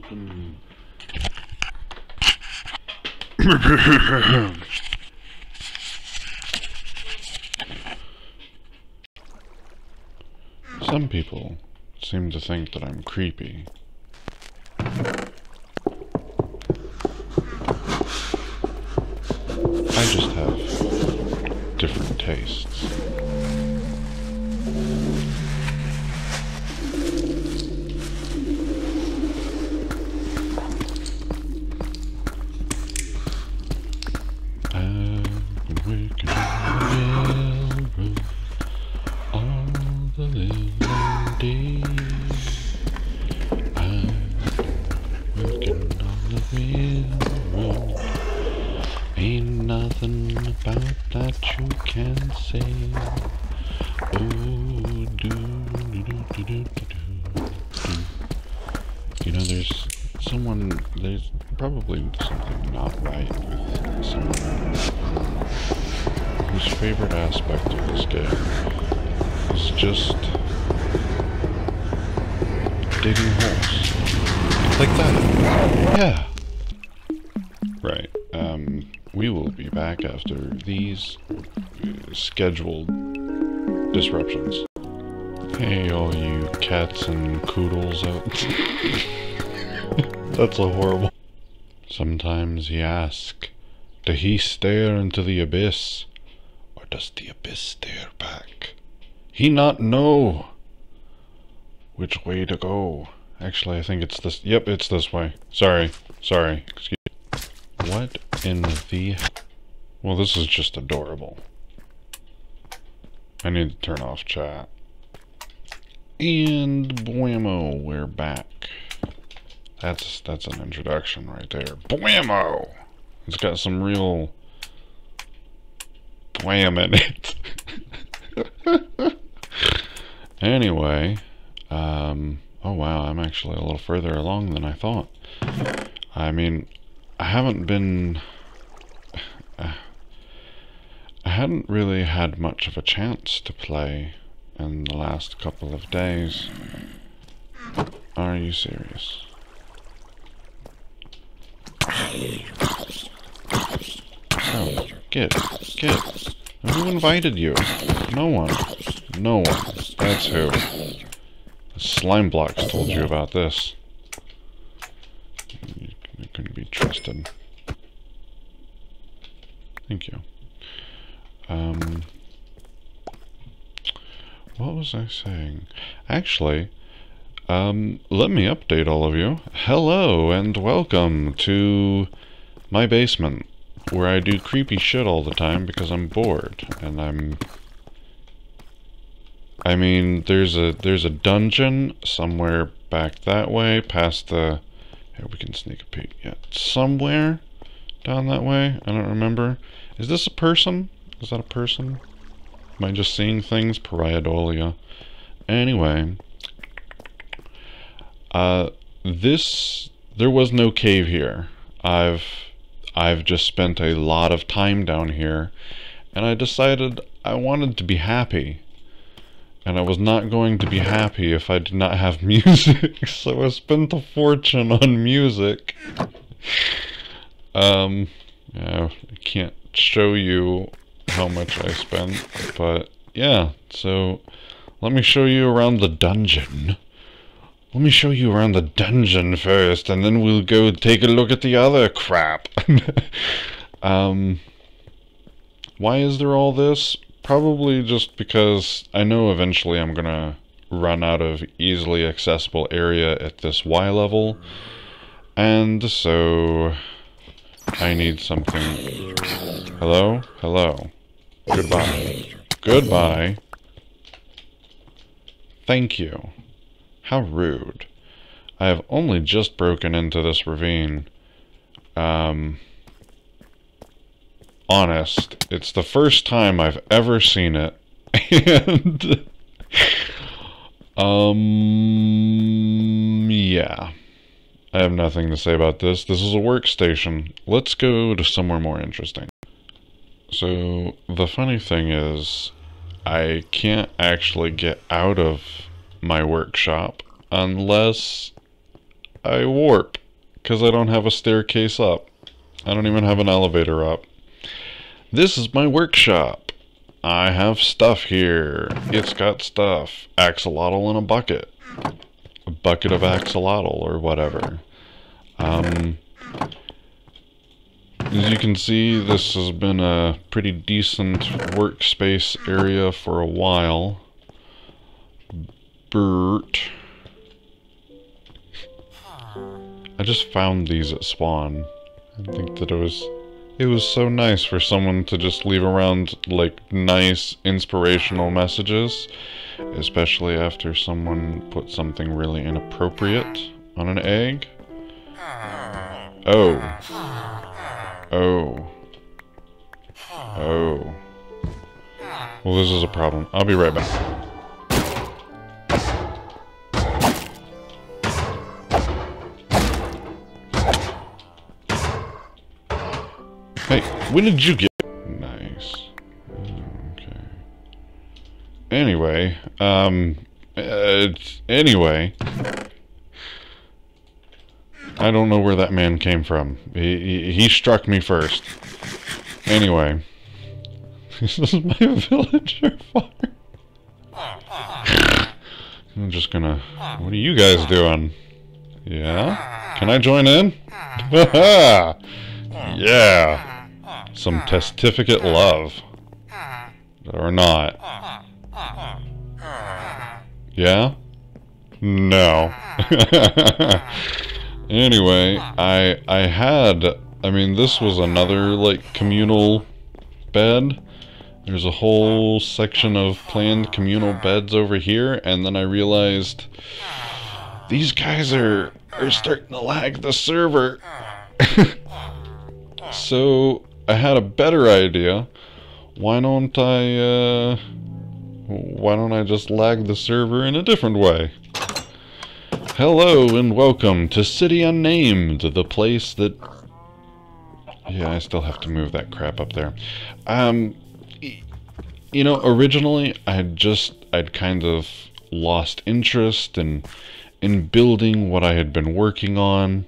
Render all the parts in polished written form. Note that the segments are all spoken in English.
Some people seem to think that I'm creepy. I just have different tastes. I've been working on the railroad all the living day. I've been working on the railroad. Ain't nothing about that you can say. Oh, do, do, do, do, do, do. You know, there's probably something not right with someone whose favorite aspect of this game is just digging holes. Like that. Yeah. Right. We will be back after these scheduled disruptions. Hey, all you cats and poodles out. That's a horrible. Sometimes he asks, does he stare into the abyss, or does the abyss stare back? He not know which way to go. Actually, I think it's this. Yep, it's this way. Sorry. Excuse me. What in the... Well, this is just adorable. I need to turn off chat. And bwammo, we're back. That's an introduction right there. Bwammo! It's got some real bwam in it. Anyway, oh wow, I'm actually a little further along than I thought. I mean, I hadn't really had much of a chance to play in the last couple of days. Are you serious? Oh, get. Who invited you? No one. That's who. The slime blocks told you about this. You couldn't be trusted. Thank you. What was I saying? Actually, let me update all of you. Hello and welcome to my basement, where I do creepy shit all the time because I'm bored, and I mean, there's a dungeon somewhere back that way, past the... Here, we can sneak a peek. Yeah, somewhere down that way. I don't remember. Is this a person? Is that a person? Am I just seeing things? Paraidolia. Anyway, there was no cave here. I've just spent a lot of time down here, and I decided I wanted to be happy. And I was not going to be happy if I did not have music, so I spent a fortune on music. Yeah, I can't show you how much I spent, but yeah, so let me show you around the dungeon. Let me show you around the dungeon first, and then we'll go take a look at the other crap. Why is there all this? Probably just because I know eventually I'm gonna run out of easily accessible area at this Y level, and so I need something. Hello? Goodbye. Thank you. How rude. I have only just broken into this ravine. Honest, it's the first time I've ever seen it, and yeah, I have nothing to say about this. This is a workstation. Let's go to somewhere more interesting. So the funny thing is, I can't actually get out of my workshop unless I warp because I don't have a staircase up. I don't even have an elevator up. This is my workshop. I have stuff here. It's got stuff. Axolotl in a bucket. A bucket of axolotl or whatever. As you can see, this has been a pretty decent workspace area for a while. Bert. I just found these at spawn. I think that it was so nice for someone to just leave around like nice inspirational messages, especially after someone put something really inappropriate on an egg. Oh. Oh. Oh. Well, this is a problem. I'll be right back. Hey, when did you get... Nice. Okay. Anyway, anyway... I don't know where that man came from. He struck me first. Anyway. This is my villager farm. I'm just gonna... What are you guys doing? Yeah? Can I join in? Yeah! Some testificate love. Or not. Yeah? No. Anyway, I mean, this was another, like, communal bed. There's a whole section of planned communal beds over here, and then I realized these guys are starting to lag the server. So, I had a better idea. Why don't I just lag the server in a different way? Hello and welcome to City Unnamed, the place that... Yeah, I still have to move that crap up there. You know, originally I'd kind of lost interest in building what I had been working on.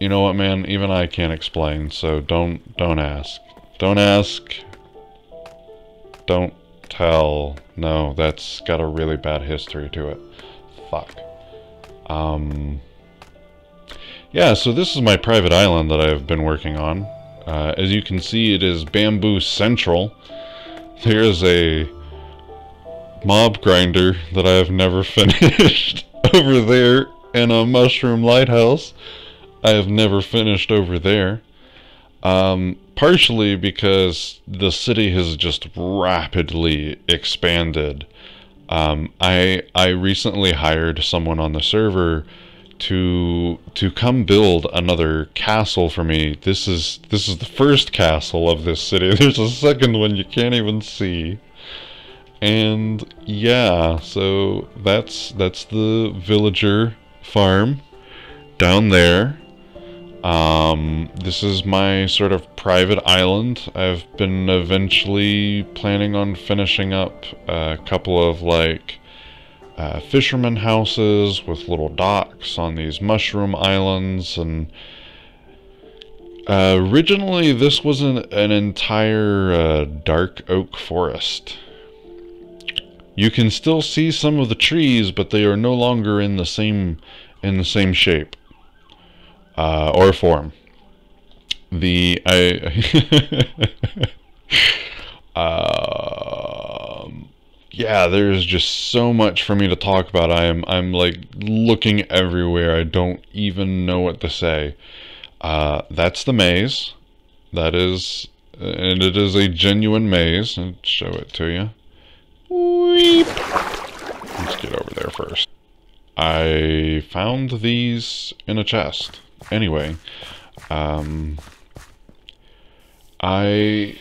You know what, man? Even I can't explain, so don't ask. Don't ask. Don't tell. No, that's got a really bad history to it. Fuck. Yeah, so this is my private island that I've been working on. As you can see, it is Bamboo Central. There's a mob grinder that I have never finished over there, and a mushroom lighthouse I have never finished over there. Partially because the city has just rapidly expanded. I recently hired someone on the server to come build another castle for me. This is the first castle of this city. There's a second one you can't even see. And yeah, so that's the villager farm down there. This is my sort of private island. I've been eventually planning on finishing up a couple of like fisherman houses with little docks on these mushroom islands, and originally this was an entire dark oak forest. You can still see some of the trees, but they are no longer in the same shape or form. Yeah, there's just so much for me to talk about. I'm like looking everywhere. I don't even know what to say. That's the maze. That is, and it is a genuine maze. I'll show it to you. Weep. Let's get over there first. I found these in a chest. Anyway, I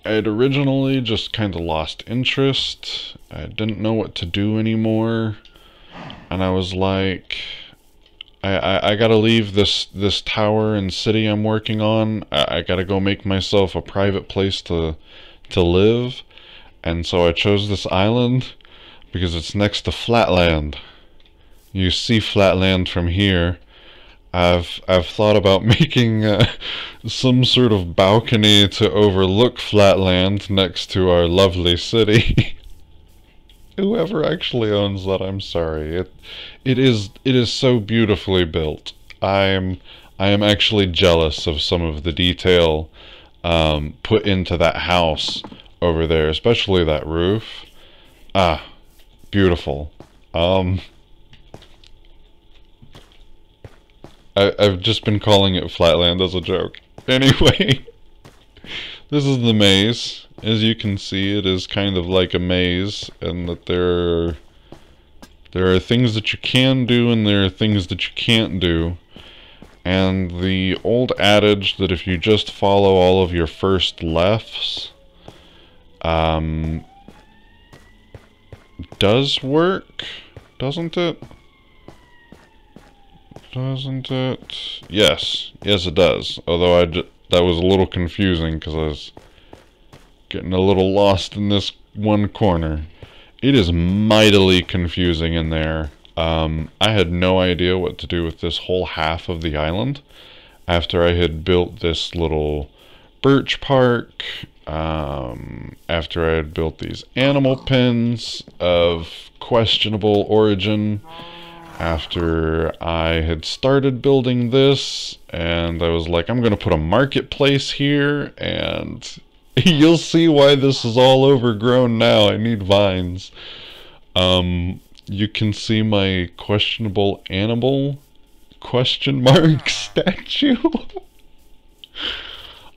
had originally just kind of lost interest. I didn't know what to do anymore, and I was like, I gotta leave this tower and city I'm working on. I gotta go make myself a private place to live. And so I chose this island because it's next to flatland. You see flatland from here. I've thought about making some sort of balcony to overlook flatland next to our lovely city. Whoever actually owns that, I'm sorry. It is so beautifully built. I am actually jealous of some of the detail put into that house over there, especially that roof. Ah, beautiful. I've just been calling it Flatland as a joke. Anyway, this is the maze. As you can see, it is kind of like a maze, and that there are things that you can do and there are things that you can't do. And the old adage that if you just follow all of your first lefts, does work, doesn't it? Doesn't it? Yes, it does. Although that was a little confusing because I was getting a little lost in this one corner. It is mightily confusing in there. I had no idea what to do with this whole half of the island after I had built this little birch park, after I had built these animal pens of questionable origin, after I had started building this, and I was like, I'm gonna put a marketplace here, and you'll see why this is all overgrown now. I need vines. You can see my questionable animal question mark statue.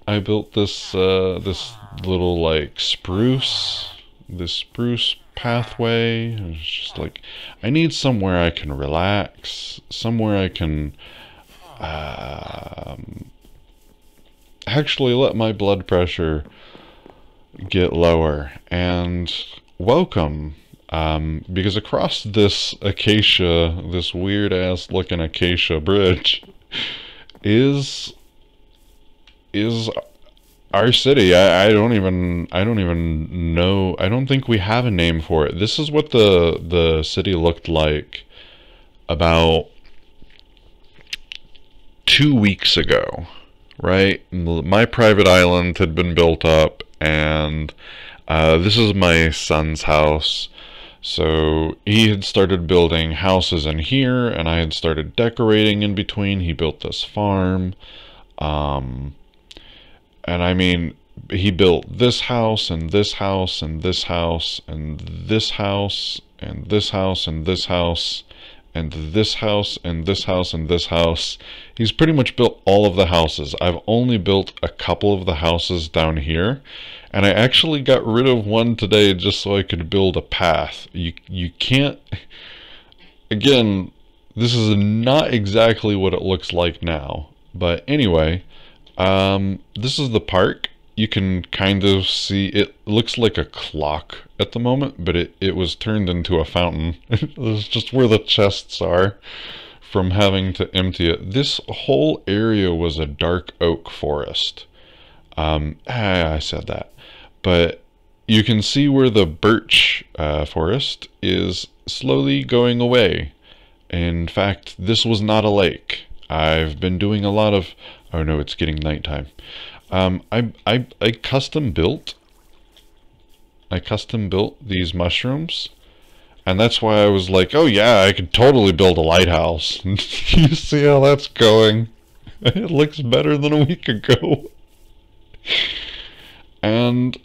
I built this this little like spruce pathway. It's just like, I need somewhere I can relax, somewhere I can actually let my blood pressure get lower. And welcome, because across this acacia, this weird ass looking acacia bridge is our city. I don't even know. I don't think we have a name for it. This is what the city looked like about 2 weeks ago, right? My private island had been built up, and this is my son's house. So he had started building houses in here, and I had started decorating in between. He built this farm. And I mean, he built this house, and this house, and this house, and this house, and this house, and this house, and this house, and this house, and this house. He's pretty much built all of the houses. I've only built a couple of the houses down here, and I actually got rid of one today just so I could build a path. You can't... Again, this is not exactly what it looks like now. But anyway... this is the park. You can kind of see, it looks like a clock at the moment, but it was turned into a fountain. It's just where the chests are from having to empty it. This whole area was a dark oak forest. I said that. But you can see where the birch forest is slowly going away. In fact, this was not a lake. I've been doing a lot of... Oh no, it's getting nighttime. I custom built these mushrooms, and that's why I was like, oh yeah, I could totally build a lighthouse. You see how that's going? It looks better than a week ago. And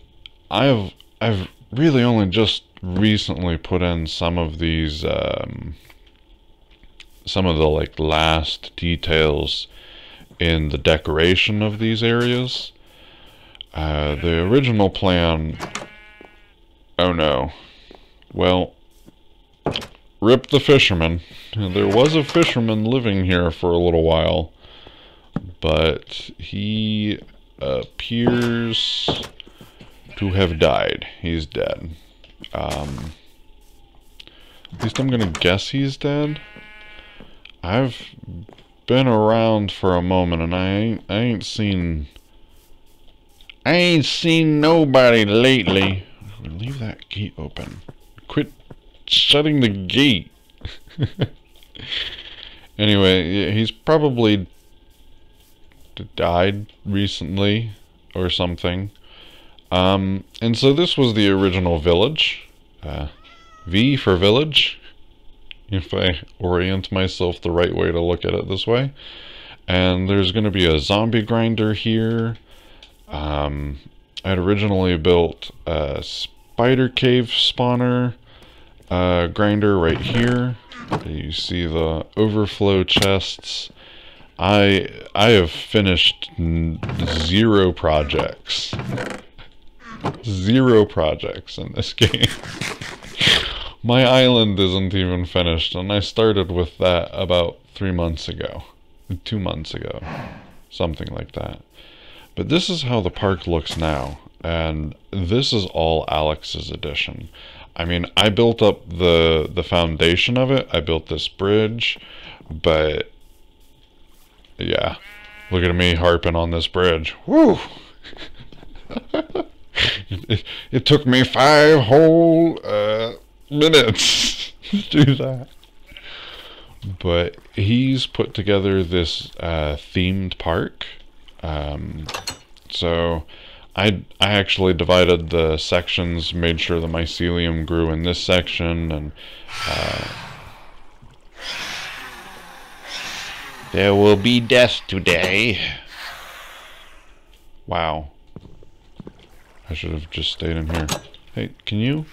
I've really only just recently put in some of these some of the like last details in the decoration of these areas. The original plan... Oh no. Well, rip the fisherman. There was a fisherman living here for a little while, but he appears to have died. He's dead. At least I'm gonna guess he's dead. I've been around for a moment, and I ain't seen nobody lately Leave that gate open. Quit shutting the gate. Anyway, he's probably died recently or something. And so this was the original village. V for village, if I orient myself the right way to look at it this way. And there's going to be a zombie grinder here. I'd originally built a spider cave spawner grinder right here. You see the overflow chests. I have finished 0 projects. 0 projects in this game. My island isn't even finished, and I started with that about 3 months ago. 2 months ago. Something like that. But this is how the park looks now, and this is all Alex's addition. I mean, I built up the foundation of it. I built this bridge, but yeah, look at me harping on this bridge. Woo! It took me 5 whole minutes to do that. But he's put together this themed park. So I actually divided the sections, made sure the mycelium grew in this section, and there will be death today. Wow. I should have just stayed in here. Hey, can you?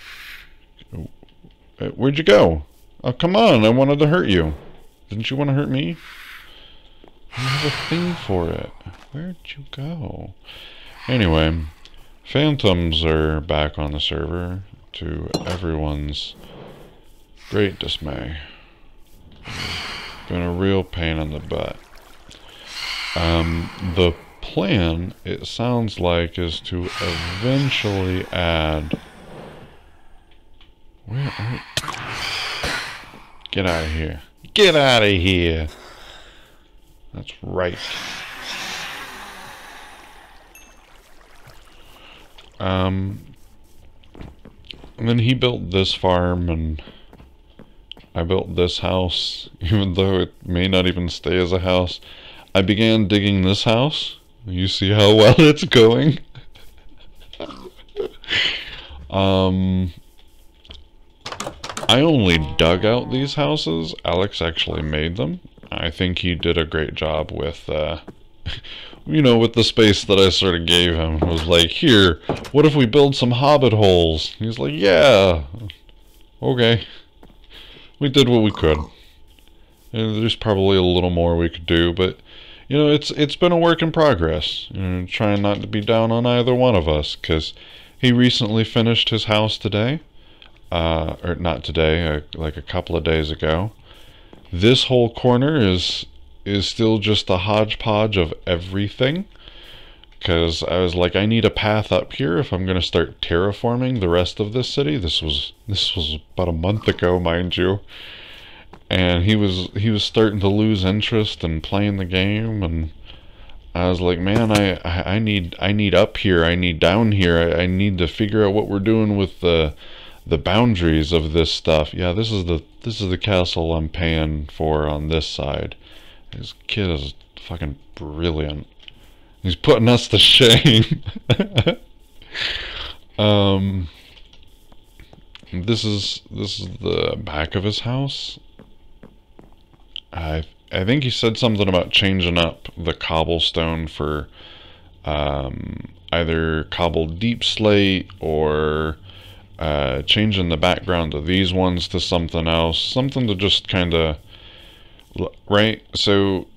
Where'd you go? Oh, come on, I wanted to hurt you. Didn't you want to hurt me? I have a thing for it. Where'd you go? Anyway, phantoms are back on the server, to everyone's great dismay. Been a real pain in the butt. The plan, it sounds like, is to eventually add... Where are... Get out of here. Get out of here! That's right. And then he built this farm, and I built this house, even though it may not even stay as a house. I began digging this house. You see how well it's going? I only dug out these houses. Alex actually made them. I think he did a great job with, you know, with the space that I sort of gave him. It was like, here, what if we build some hobbit holes? He's like, yeah, okay. We did what we could. And there's probably a little more we could do, but, you know, it's been a work in progress. You know, trying not to be down on either one of us, because he recently finished his house today. Or not today, like a couple of days ago. This whole corner is still just a hodgepodge of everything, because I was like, I need a path up here if I'm going to start terraforming the rest of this city. This was about a month ago, mind you, and he was starting to lose interest in playing the game, and I was like, man, I need up here, I need down here, I need to figure out what we're doing with the boundaries of this stuff. Yeah, this is the castle I'm paying for on this side. This kid is fucking brilliant. He's putting us to shame. This is the back of his house. I think he said something about changing up the cobblestone for either cobbled deep slate or changing the background of these ones to something else, something to just kind of, right? So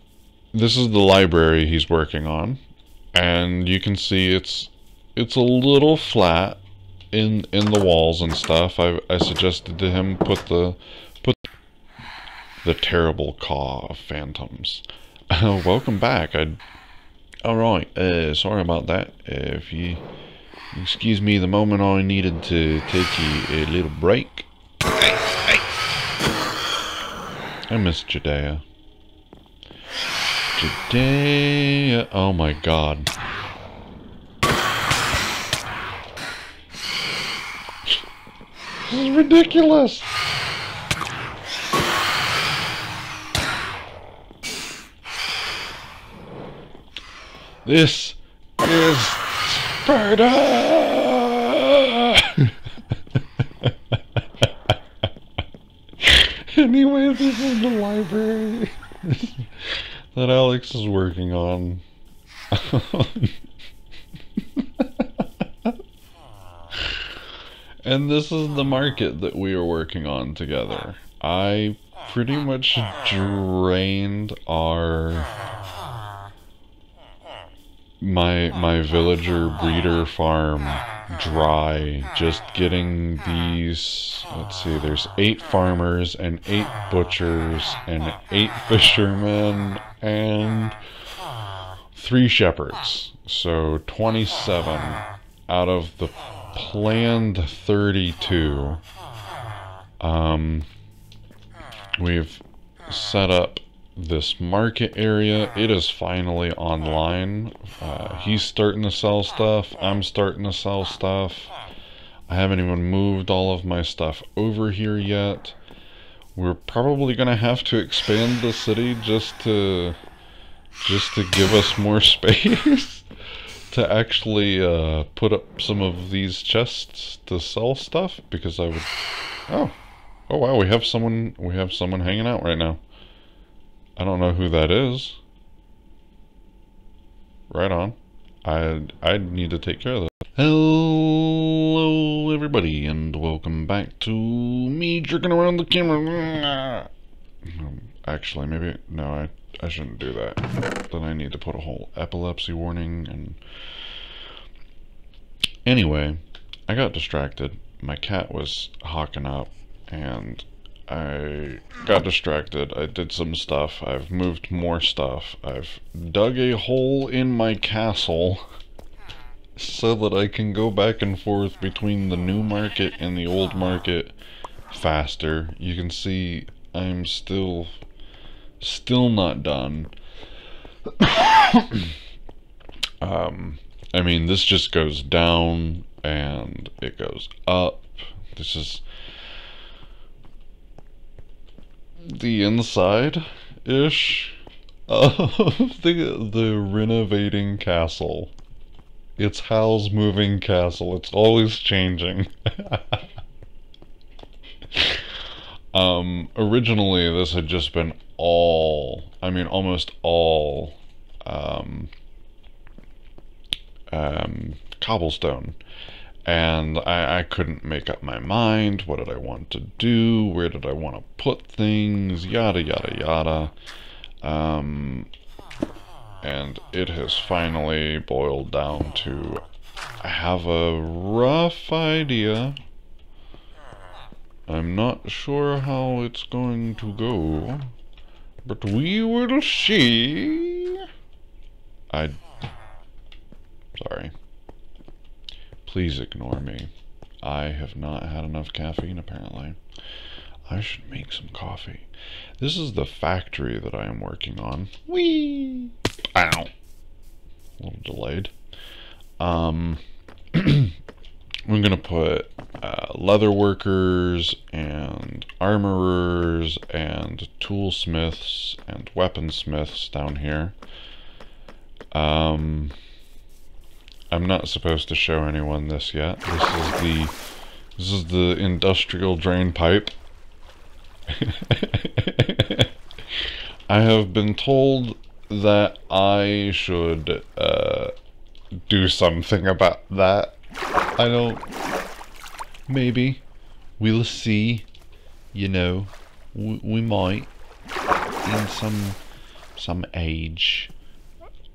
this is the library he's working on, and you can see it's a little flat in the walls and stuff. I suggested to him put the terrible caw of phantoms. Welcome back. All right. Sorry about that. If you excuse me the moment, I needed to take you a little break. Hey. I miss Judea. Judea. Oh my god. is ridiculous. This is Sparta! Anyway, this is the library that Alex is working on. And this is the market that we are working on together. I pretty much drained my villager breeder farm dry, just getting these, let's see, there's 8 farmers and 8 butchers and 8 fishermen and 3 shepherds. So 27 out of the planned 32. We've set up this market area. It is finally online. He's starting to sell stuff. I'm starting to sell stuff. I haven't even moved all of my stuff over here yet. We're probably gonna have to expand the city just to give us more space to actually put up some of these chests to sell stuff, because I would. Oh wow, we have someone hanging out right now. I don't know who that is. Right on. I need to take care of that. Hello everybody, and welcome back to me jerking around the camera. Actually, maybe no, I shouldn't do that. Then I need to put a whole epilepsy warning. And anyway, I got distracted. My cat was hawking up, and I got distracted. I did some stuff. I've moved more stuff. I've dug a hole in my castle so that I can go back and forth between the new market and the old market faster. You can see I'm still not done. I mean, this just goes down and it goes up. This is the inside-ish of the renovating castle. It's Hal's moving castle. It's always changing. Originally this had just been almost all cobblestone. And I couldn't make up my mind. What did I want to do? Where did I want to put things? Yada, yada, yada. And it has finally boiled down to, I have a rough idea. I'm not sure how it's going to go, but we will see. Sorry. Please ignore me. I have not had enough caffeine, apparently. I should make some coffee. This is the factory that I am working on. Whee! Ow! A little delayed. We're gonna put leather workers and armorers and toolsmiths and weaponsmiths down here. I'm not supposed to show anyone this yet. This is the industrial drain pipe. I have been told that I should do something about that. I don't. Maybe we'll see. You know, we might in some age.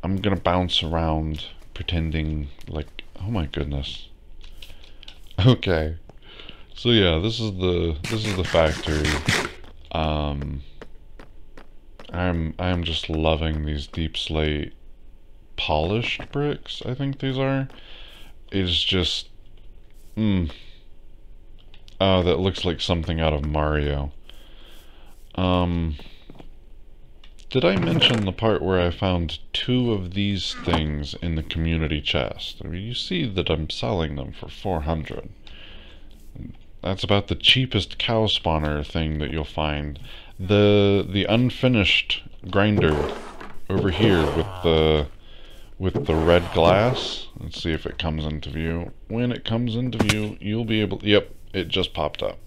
I'm gonna bounce around pretending like, oh my goodness. Okay, so yeah, this is the factory. I'm just loving these deep slate polished bricks. I think these are. It's just oh, that looks like something out of Mario. Did I mention the part where I found 2 of these things in the community chest? I mean, you see that I'm selling them for 400. That's about the cheapest cow spawner thing that you'll find. The unfinished grinder over here with the red glass. Let's see if it comes into view. When it comes into view, you'll be able. Yep, it just popped up.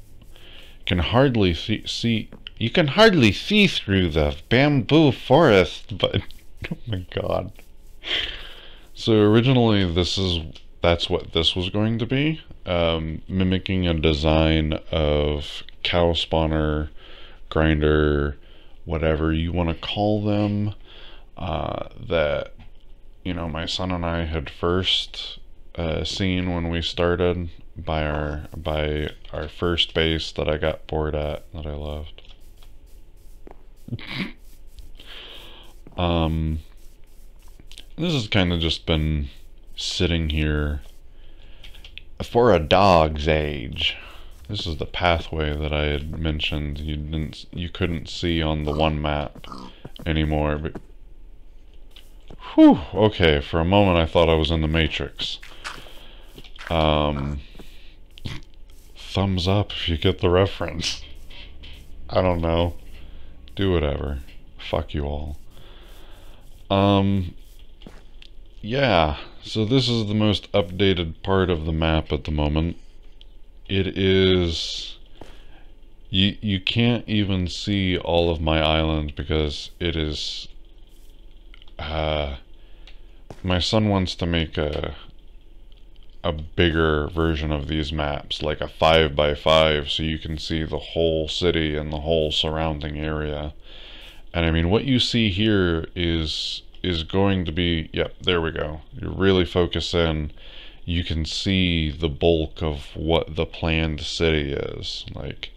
Can hardly see. You can hardly see through the bamboo forest, but oh my god. So originally, that's what this was going to be, mimicking a design of cow spawner, grinder, whatever you want to call them, that, you know, my son and I had first seen when we started by our first base that I got bored at, that I loved. This has kind of just been sitting here for a dog's age. This is the pathway that I had mentioned you couldn't see on the one map anymore, but whew, okay, for a moment I thought I was in the Matrix. Thumbs up if you get the reference. I don't know. Do whatever. Fuck you all. Yeah, so this is the most updated part of the map at the moment. It is... You can't even see all of my island because it is... my son wants to make a bigger version of these maps, like a 5x5, so you can see the whole city and the whole surrounding area. And I mean, what you see here is going to be, yep, there we go. You really focus in, you can see the bulk of what the planned city is. Like,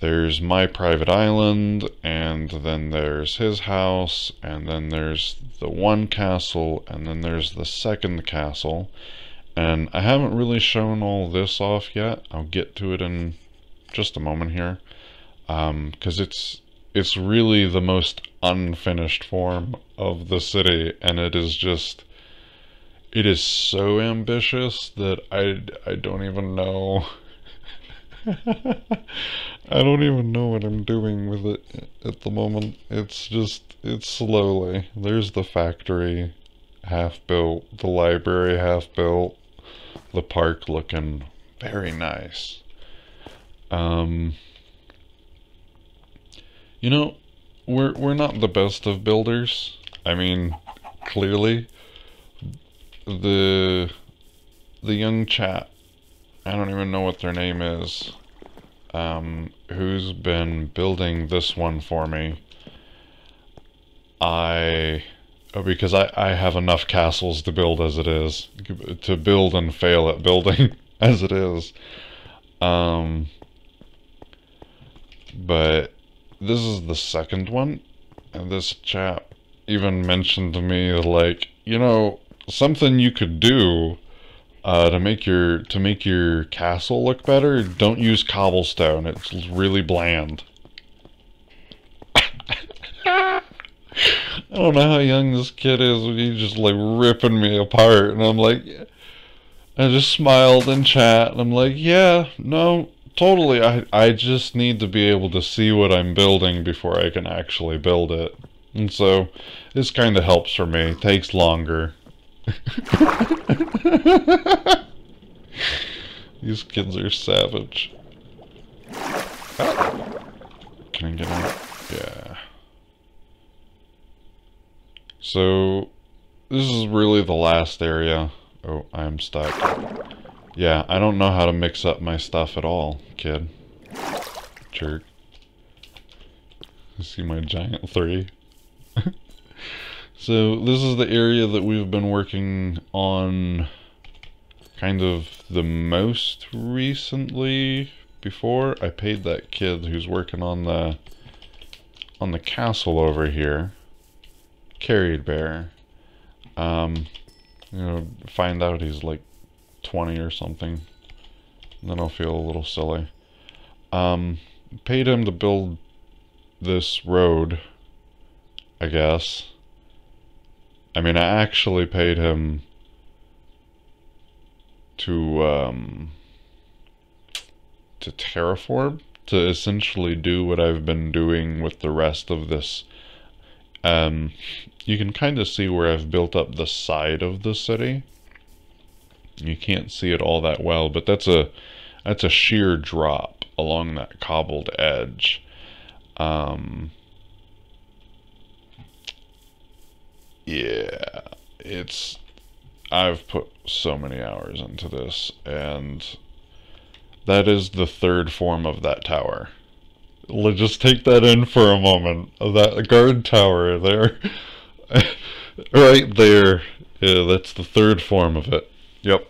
there's my private island, and then there's his house, and then there's the one castle, and then there's the second castle. And I haven't really shown all this off yet. I'll get to it in just a moment here. 'Cause it's really the most unfinished form of the city, and it is so ambitious that I don't even know. I don't even know what I'm doing with it at the moment. It's slowly. There's the factory half built, the library half built, the park looking very nice. You know, we're not the best of builders. I mean, clearly, the young chap, I don't even know what their name is, who's been building this one for me. Because I have enough castles to build as it is, to build and fail at building as it is. But this is the second one, and this chap even mentioned to me, like, you know, something you could do to make your castle look better. Don't use cobblestone. It's really bland. I don't know how young this kid is, but he's just like ripping me apart, and I'm like, I just smiled in chat, and I'm like, yeah, no, totally. I just need to be able to see what I'm building before I can actually build it. And so this kind of helps for me. It takes longer. These kids are savage. Ah. Can I get out? Yeah. So this is really the last area. Oh, I'm stuck. Yeah, I don't know how to mix up my stuff at all, kid. Jerk. You see my giant 3? So this is the area that we've been working on kind of the most recently. Before I paid that kid who's working on the castle over here, Carried Bear. You know, find out he's like 20 or something, then I'll feel a little silly. Paid him to build this road, I guess. I mean, I actually paid him to to terraform to essentially do what I've been doing with the rest of this. You can kind of see where I've built up the side of the city. You can't see it all that well, but that's a sheer drop along that cobbled edge. Yeah, I've put so many hours into this, and that is the third form of that tower. Let's just take that in for a moment. That guard tower there, right there, yeah, that's the third form of it. Yep.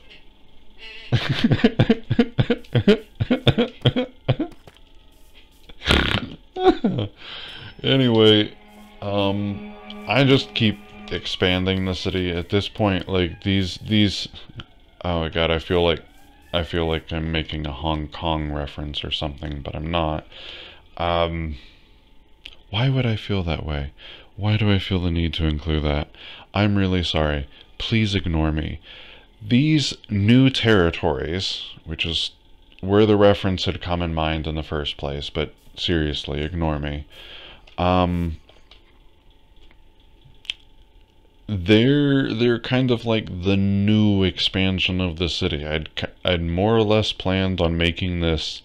Anyway, I just keep expanding the city at this point. Like these oh my god, I feel like I'm making a Hong Kong reference or something, but I'm not. Why would I feel that way? Why do I feel the need to include that? I'm really sorry. Please ignore me. These new territories, which is where the reference had come in mind in the first place, but seriously, ignore me. They're kind of like the new expansion of the city. I'd more or less planned on making this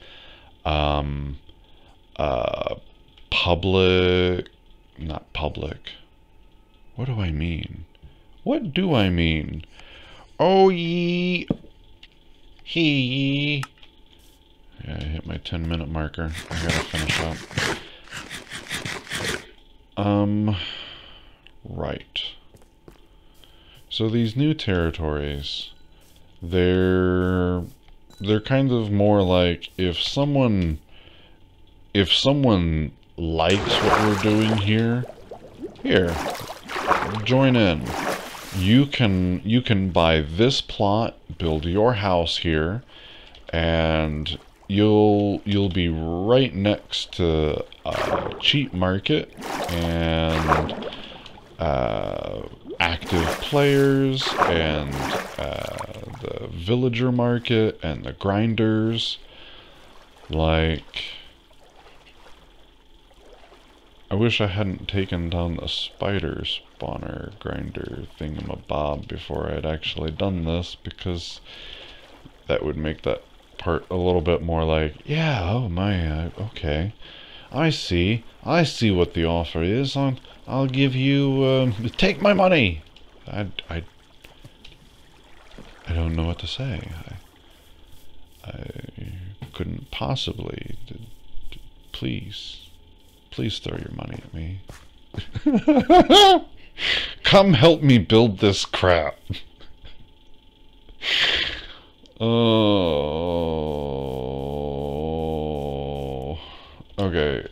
public, not public. What do I mean? What do I mean? Oh ye he. Yeah, I hit my 10-minute marker. I gotta finish up. Right. So these new territories, they're kind of more like if someone likes what we're doing here, join in. You can buy this plot, build your house here, and you'll be right next to a cheap market and active players and the villager market and the grinders. Like, I wish I hadn't taken down the spider spawner grinder thingamabob before I'd actually done this, because that would make that part a little bit more like, yeah, oh my, okay, I see what the offer is. I'll give you, take my money. I don't know what to say. I couldn't possibly. Please throw your money at me. Come help me build this crap. Oh. Okay,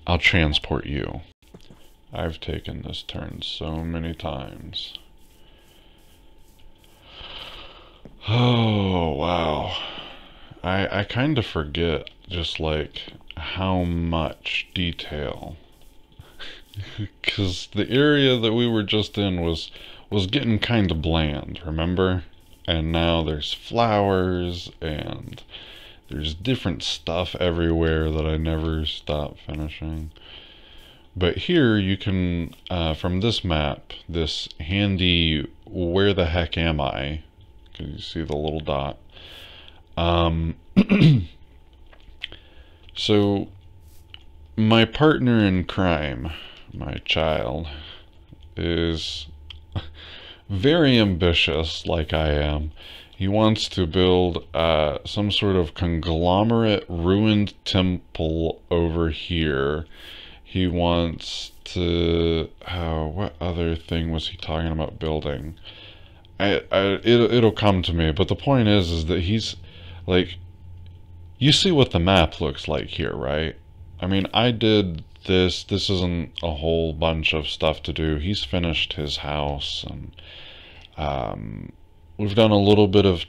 I'll transport you. I've taken this turn so many times. Oh, wow. I kind of forget just like how much detail. Because the area that we were just in was getting kind of bland, remember? And now there's flowers and there's different stuff everywhere that I never stop finishing. But here you can, from this map, this handy where the heck am I? Can you see the little dot? So my partner in crime, my child, is very ambitious like I am. He wants to build some sort of conglomerate ruined temple over here. He wants to... what other thing was he talking about building? It'll come to me, but the point is that he's like... You see what the map looks like here, right? I mean, I did this. This isn't a whole bunch of stuff to do. He's finished his house, and we've done a little bit of...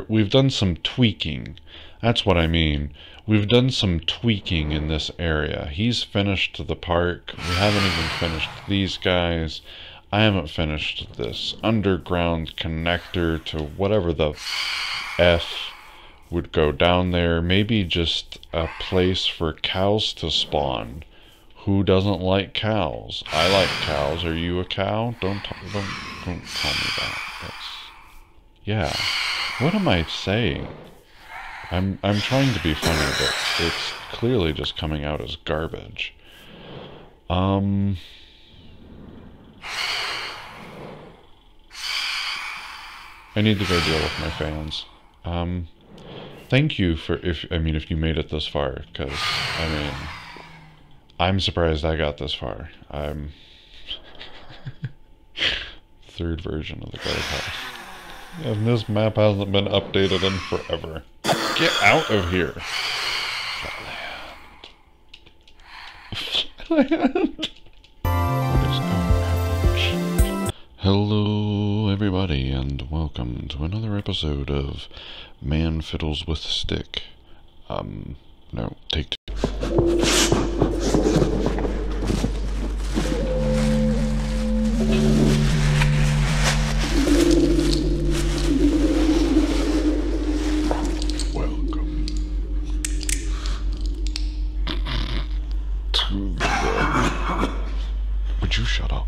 we've done some tweaking. That's what I mean. We've done some tweaking in this area. He's finished the park. We haven't even finished these guys. I haven't finished this underground connector to whatever the F would go down there. Maybe just a place for cows to spawn. Who doesn't like cows? I like cows. Are you a cow? Don't call me that. Yeah. What am I saying? I'm trying to be funny, but it's clearly just coming out as garbage. I need to go deal with my fans. Thank you for if you made it this far, because I'm surprised I got this far. I'm third version of the guardhouse. And this map hasn't been updated in forever. Get out of here. Flatland. Hello everybody and welcome to another episode of Man Fiddles with Stick. No, take two. Welcome to the... Would you shut up?